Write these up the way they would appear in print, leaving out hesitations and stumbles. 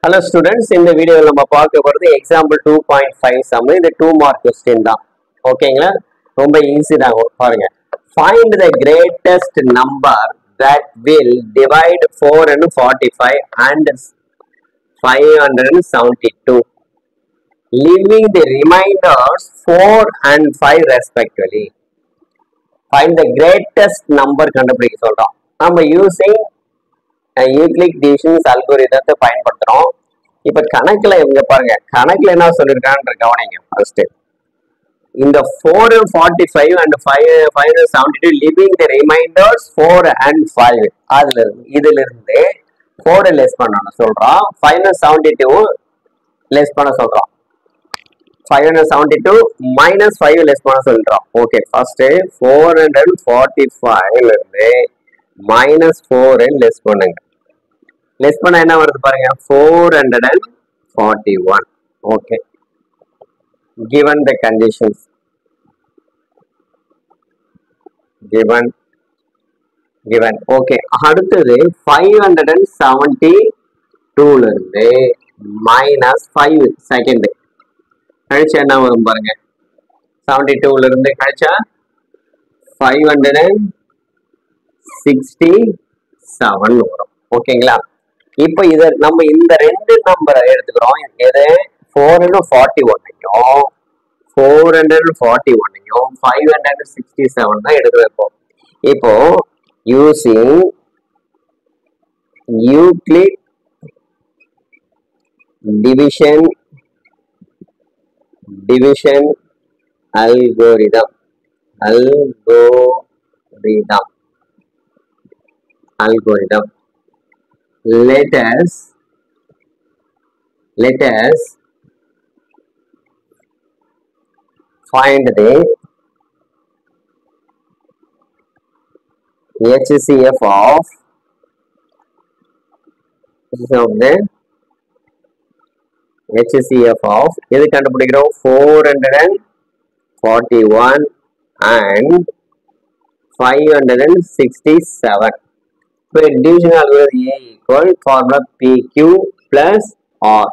Hello students, in the video நம்ம பார்க்க போறது example 2.5 sum. இது 2 mark question தான். ஓகேங்களா? ரொம்ப ஈஸி தான் பாருங்க. Find the greatest number that will divide 445 and 572, leaving the remainders 4 and 5 respectively. Find the greatest number கண்டுபிடிக்க சொல்றோம். நம்ம using Euclid division algorithm பயன்படுத்துறோம். இப்ப கணக்குல இவங்க பாருங்க, கணக்குல என்ன சொல்லிருக்காங்க கவனிங்க. ஃபர்ஸ்ட் இந்த 445 and 572 leaving the remainders 4 and 5, அதுல இதுல இருந்து 4 லெஸ் பண்ணணும் சொல்றோம், 572 லெஸ் பண்ண சொல்றோம், 572 minus 5 லெஸ் பண்ண சொல்றோம். ஓகே, ஃபர்ஸ்ட் 445 ல இருந்து -4 லெஸ் பண்ணுங்க. லெஸ் பண்ண என்ன வருது பாருங்க, 441. Okay, given the conditions, given okay. அடுத்தது 572 ல இருந்து -5 செகண்ட் கழிச்சா என்ன வரும் பாருங்க, 72 ல இருந்து கழிச்சா 567 வரும். ஓகேங்களா? இப்ப இத நம்ம இந்த ரெண்டு நம்பரை எடுத்துக்கிறோம். எது 441 567 தான் எடுக்கிறோம். இப்போ using Euclid division algorithm, let us find the HCF of எது கண்டுபிடிக்கிறோம், 441 and 567. இப்போ division algorithm A equal formula PQ plus R.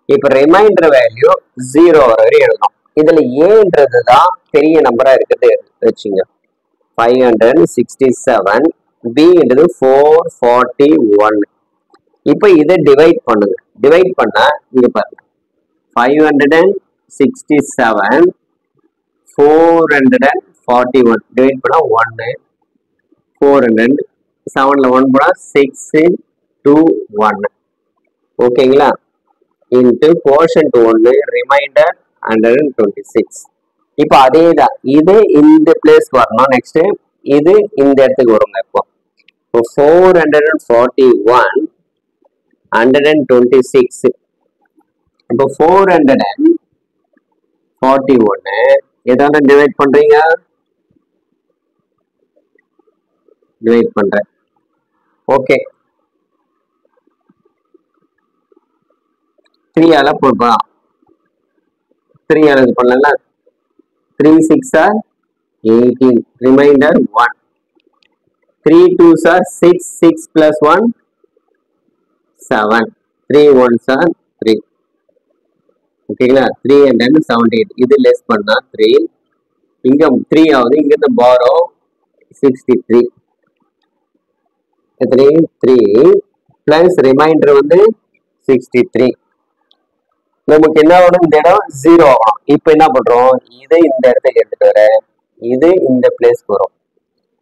இப்போ ரிமைண்டர் வேல்யூ 0 வரை எழுதணும். இதுல ஏன்றது தான் பெரிய நம்பரா இருக்கிறது வச்சுங்க. 567, B என்றது 441. இப்போ இதை டிவைட் பண்ணுங்க. டிவைட் பண்ணா இங்க பாருங்க, 567 441 டிவைட் பண்ணா 1, 400 7ல 1 போனா 621. ஓகேங்களா? Into quotient 1, remainder 126. இப்போ அதே தான், இது இந்த பிளேஸ்க்கு வரணும். நெக்ஸ்ட் இது இந்த இடத்துக்கு வருங்க. இப்போ 441 126. இப்போ 441 எதாவது டிவைட் பண்றீங்க, டிவைட் பண்றேன். ஓகே, 3 ஆல போடலாம், 3 ஆல இது பண்ணலாம். 3 6 are 18, reminder 1. 3 2s are 6, 6 plus 1 7, 3 1s are 3. ஓகேங்களா? 378. இது லெஸ் பண்ணா 3, இங்க 3 ஆகுது, இங்க இருந்து borrow 63. 3 பிளஸ் ரிமைண்டர் வந்து 63. நமக்கு என்ன ஆகணும், இந்த இடம் 0 ஆகணும். இப்ப என்ன பண்றோம், இதை இந்த இடத்துக்கு எடுத்துட்டு வர, இது இந்த பிளேஸ்க்கு வரும்.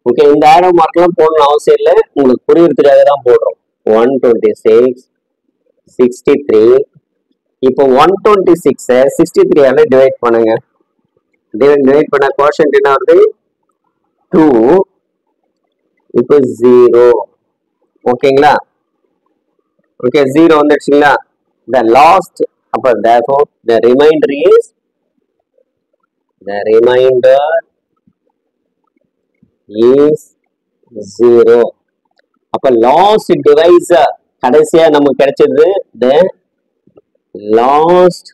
ஓகே, இந்த ஆரோ மார்க்லாம் போடணும் அவசியம் இல்லை, உங்களுக்கு புரியறதுக்காக தான் போடுறோம். 126 63. இப்போ 126 63 ஆல டிவைட் பண்ணுங்க. டிவைட் பண்ண கோஷன்ட் என்ன வருது, 2. இப்போ 0. ஓகேங்களா? ஓகே, 0 வந்துடுச்சுங்களா? the last, அப்ப therefore the remainder is 0. அப்ப லாஸ்ட் டிவைசர் கடைசியா நமக்கு கிடைச்சது, the last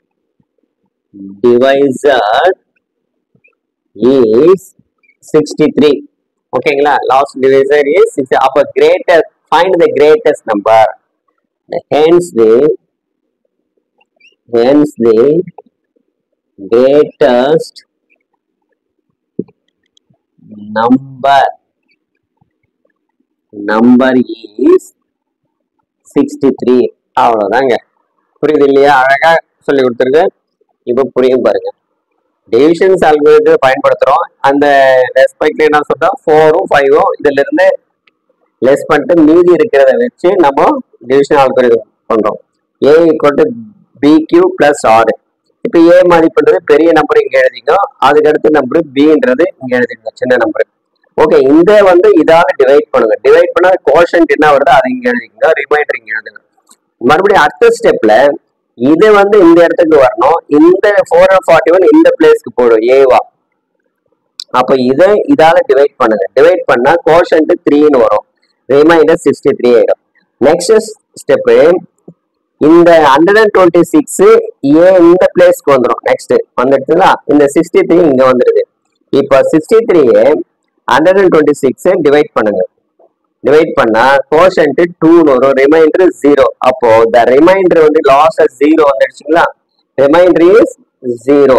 divisor is 63. ஓகேங்களா? Last divisor is 63. அப்ப greatest, find the greatest number. Hence the hence the greatest number is 63. அவ்வளவுதாங்க. புரியுது இல்லையா? அழகா சொல்லி கொடுத்துருக்கு. இப்போ புரியும் பாருங்க. டிவிஷன்ஸ் அல்காரிதம் பயன்படுத்துறோம். அந்த லெஸ் பைக்ல என்ன சொல்றோம், 4ம் 5ம் இதுல இருந்து லெஸ் பண்ணிட்டு மீதி இருக்கிறத வச்சு நம்ம டிவிஷன் அல்காரிதம் பண்றோம். a equal to b q plus r. இப்போ ஏ மதிப்புன்றது பெரிய நம்பர் இங்க எழுதிக்கோ, அதுக்கு அடுத்த நம்பர் பின்றது இங்க எழுதிக்கோ, சின்ன நம்பர். ஓகே, இந்த வந்து இதால டிவைட் பண்ணுங்க. டிவைட் பண்ணா கோஷன்ட் என்ன வருதோ அதை இங்க எழுதிக்கோங்க, ரிமைண்டர் இங்க எழுதுங்க. மறுபடியும் அடுத்த ஸ்டெப்ல இது வந்து இந்த இடத்துக்கு வரணும். இந்த 441 இந்த பிளேஸ்க்கு போடும் ஏவா. அப்ப இதை இதால டிவைட் பண்ணுங்க. டிவைட் பண்ணா கோஷன்ட் 3ன்னு வரும், ரிமைண்டர் 63 ஆயிடும். நெக்ஸ்ட் ஸ்டெப், இந்த 126 ஏ இந்த பிளேஸ்க்கு வந்துடும். நெக்ஸ்ட் வந்துடுச்சுங்களா, இந்த 63 இங்க வந்துடுது. இப்ப 63 126 டிவைட் பண்ணுங்க. டிவைட் பண்ணா கோஷன்ட் 2 வரும், ரிமைண்டர் 0. அப்போ the remainder வந்து லாஸ் 0 வந்துடுச்சுங்களா, remainder is 0.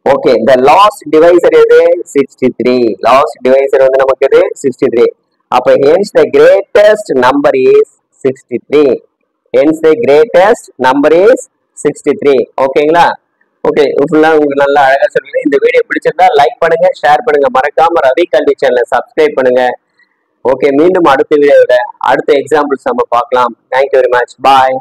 Okay, the last divisor எது 63. லாஸ்ட் டிவைசர் வந்து நமக்கு எது 63. அப்ப hence the greatest number is 63. hence the greatest number is 63. ஓகேங்களா? ஓகே, ஃபுல்லா உங்களுக்கு நல்லா அழகா சொல்லுங்க. இந்த வீடியோ பிடிச்சிருந்தா லைக் பண்ணுங்க, ஷேர் பண்ணுங்க, மறக்காம ரவி கல்வி சேனலை சப்ஸ்கிரைப் பண்ணுங்க. ஓகே, மீண்டும் அடுத்த வீடியோட அடுத்த எக்ஸாம்பிள்ஸ் நம்ம பார்க்கலாம். Thank you very much. பாய்.